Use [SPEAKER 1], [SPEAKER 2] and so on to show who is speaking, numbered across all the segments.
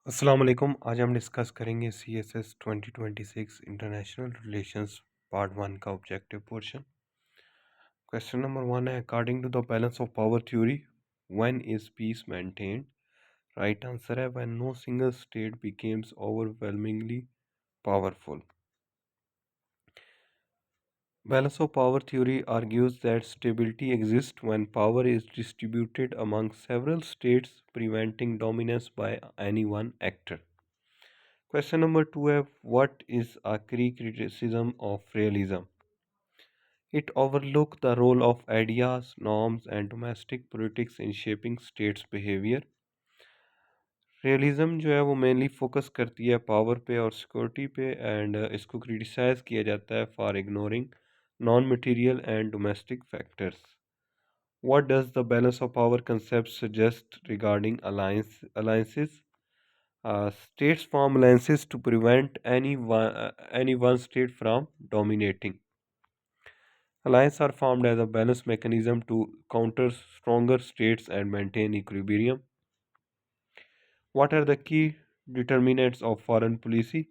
[SPEAKER 1] अस्सलाम वालेकुम। आज हम डिस्कस करेंगे CSS 2026 international relations part one का objective portion. Question number one है, according to the balance of power theory when is peace maintained. Right answer है when no single state becomes overwhelmingly powerful. Balance of power theory argues that stability exists when power is distributed among several states, preventing dominance by any one actor. Question number two है, what is a key criticism of realism? It overlooks the role of ideas, norms, and domestic politics in shaping states' behavior. Realism जो है वो mainly focus करती है power पे और security पे and इसको क्रिटिसाइज किया जाता है for ignoring non material and domestic factors. What does the balance of power concept suggest regarding alliances? States form alliances to prevent any one state from dominating. Alliances are formed as a balance mechanism to counter stronger states and maintain equilibrium. What are the key determinants of foreign policy?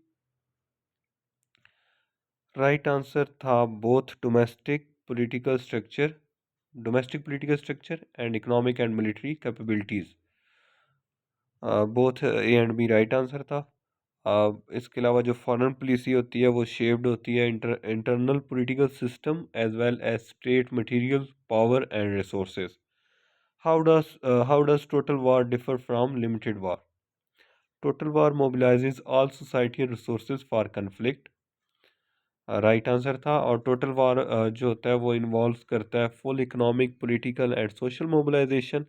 [SPEAKER 1] Right answer था both domestic political structure and economic and military capabilities. Both A and B right answer था. इसके अलावा जो foreign policy होती है वो shaped होती है internal political system as well as state material power and resources. How does total war differ from limited war? Total war mobilizes all society resources for conflict. Right answer था. और total वार जो होता है वो involve करता है full economic political and social mobilisation,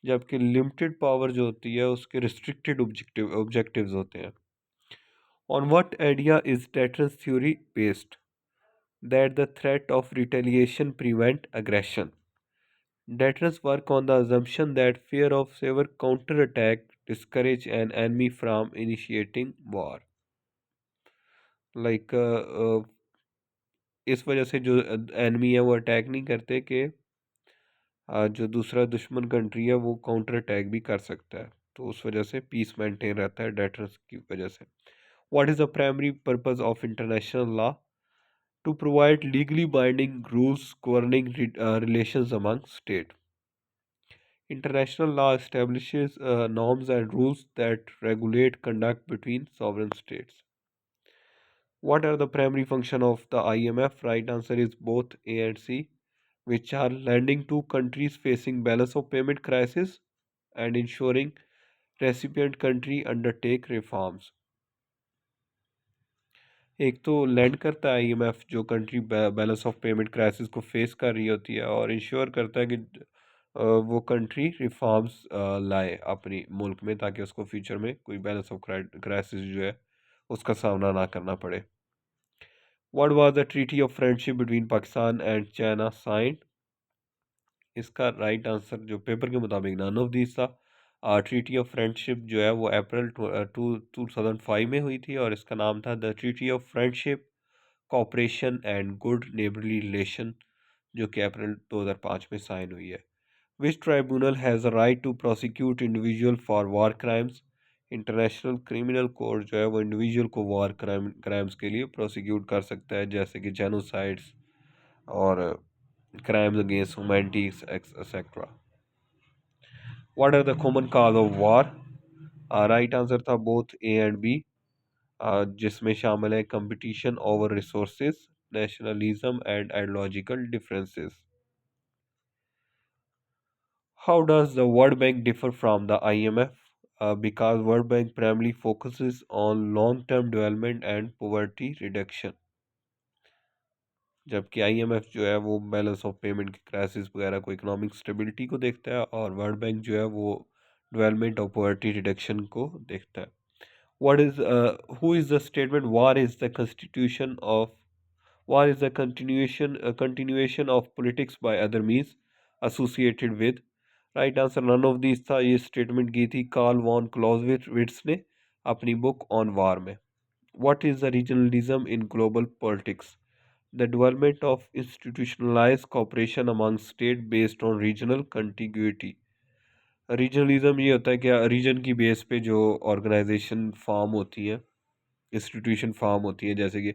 [SPEAKER 1] जबकि limited power जो होती है उसके रिस्ट्रिक्टेड ऑब्जेक्टिव्स होते हैं. On what idea is deterrence theory based? That the threat of retaliation prevent aggression. Deterrence work on the assumption that fear of severe counterattack discourage an enemy from initiating war. Like इस वजह से जो enemy है वो attack नहीं करते कि जो दूसरा दुश्मन कंट्री है वो काउंटर अटैक भी कर सकता है, तो उस वजह से पीस मेंटेन रहता है डेटर्स की वजह से. What is the primary purpose of international law? To provide legally binding rules governing relations among states. International law establishes norms and rules that regulate conduct between sovereign states. What are the primary function of the IMF? Right answer is both A and C, which are lending to countries facing balance of payment crisis and ensuring recipient country undertake reforms. एक तो land करता है IMF जो country balance of payment crisis को face कर रही होती है और इंश्योर करता है कि वो कंट्री रिफॉर्म्स लाए अपनी मुल्क में ताकि उसको फ्यूचर में कोई बैलेंस ऑफ क्राइसिस जो है उसका सामना ना करना पड़े. What was the treaty of friendship between Pakistan and China signed? इसका राइट आंसर जो पेपर के मुताबिक नन ऑफ दीज था. ट्रीटी ऑफ फ्रेंडशिप जो है वो अप्रैल 2005 में हुई थी और इसका नाम था the treaty of friendship cooperation and good neighbourly relation, जो कि अप्रैल 2005 में साइन हुई है. Which tribunal has a right to prosecute individual for war crimes? International criminal court जो है वो इंडिविजुअल को वार क्राइम्स के लिए प्रोसिक्यूट कर सकता है, जैसे कि जेनोसाइड्स और crimes against humanity, etc. What are the common cause of war? Right answer था बोथ ए एंड बी, जिसमें शामिल है competition over resources, nationalism and ideological differences. How does the World Bank differ from the IMF? Because World Bank primarily focuses on long-term development and poverty reduction, जबकि IMF जो है वो balance of payment की crisis वगैरह को economic stability को देखता है और वर्ल्ड बैंक जो है वो डेवलपमेंट और पॉवर्टी रिडक्शन को देखता है. What is who is the statement war is the continuation of politics by other means associated with? Right answer none of this था. ये स्टेटमेंट की थी कार्ल वॉन क्लॉजविट्स ने अपनी बुक ऑन वार में. What is the regionalism in global politics? The development of institutionalized cooperation among states based on regional contiguity. Regionalism ये होता है कि रीजन की बेस पे जो ऑर्गेनाइजेशन फॉर्म होती हैं, इंस्टीट्यूशन फॉर्म होती हैं, जैसे कि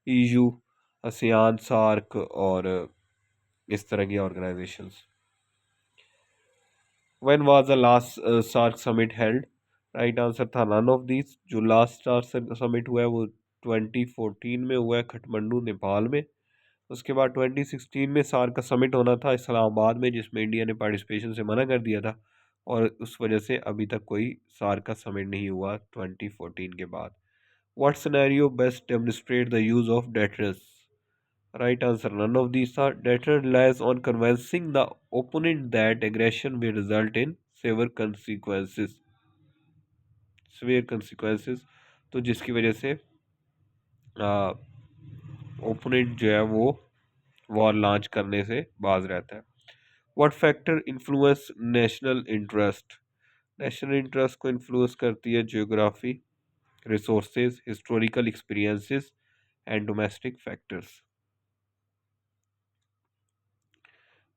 [SPEAKER 1] ईयू, आसियान, सार्क और इस तरह की organisations. When was the last SAARC summit held? Right answer था नन ऑफ दीज। जो लास्ट सार्क समिट हुआ है वो 2014 में हुआ है, खटमंडू, नेपाल में। उसके बाद 2016 में सार्क का समिट होना था इस्लामाबाद में, जिसमें इंडिया ने पार्टिसिपेशन से मना कर दिया था, और उस वजह से अभी तक कोई सार्क का समिट नहीं हुआ 2014 के बाद। What scenario best demonstrate the use of deterrence? Right answer none of these are. Deterrence relies on convincing the opponent that aggression will result in severe consequences. Severe consequences, तो जिसकी वजह से opponent जो है वो वॉर लॉन्च करने से बाज रहता है। What factor influence national interest? National interest को इन्फ्लुएंस करती है geography, resources, historical experiences and domestic factors.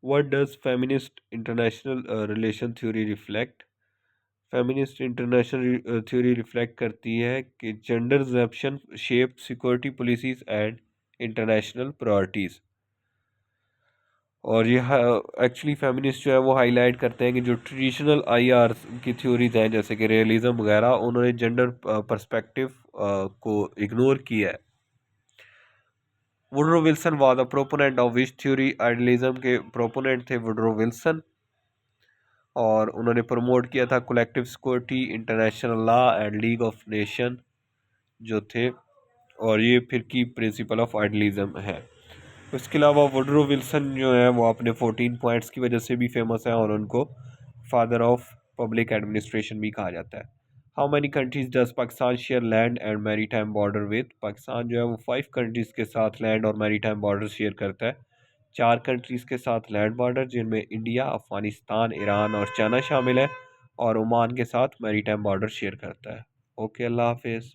[SPEAKER 1] What does feminist international relation theory reflect? Feminist international theory reflect करती है कि gender absorption shape security policies and international priorities. और ये actually feminist जो है वो हाईलाइट करते हैं कि जो ट्रेडिशनल आईआर की थ्योरीज हैं, जैसे कि रियलिज्म वगैरह, उन्होंने जेंडर पर्सपेक्टिव को इग्नोर किया है। Woodrow Wilson was a proponent of which theory? Idealism के प्रोपोनेंट थे वुडरो विल्सन, और उन्होंने प्रमोट किया था collective security, international law and league of nation जो थे, और ये फिर की प्रिंसिपल ऑफ आइडियलिज्म है। उसके अलावा वुडरो विल्सन जो है वो अपने 14 पॉइंट्स की वजह से भी फेमस है, और उनको फादर ऑफ पब्लिक एडमिनिस्ट्रेशन भी कहा जाता है। How many countries does Pakistan share land and maritime border with? Pakistan जो है वो 5 कंट्रीज के साथ लैंड और मैरी टाइम बॉर्डर शेयर करता है। 4 कंट्रीज के साथ लैंड बॉर्डर, जिनमें इंडिया, अफगानिस्तान, ईरान और चाइना शामिल है, और ओमान के साथ मैरी टाइम बॉर्डर शेयर करता है। ओके, अल्लाह हाफिज़।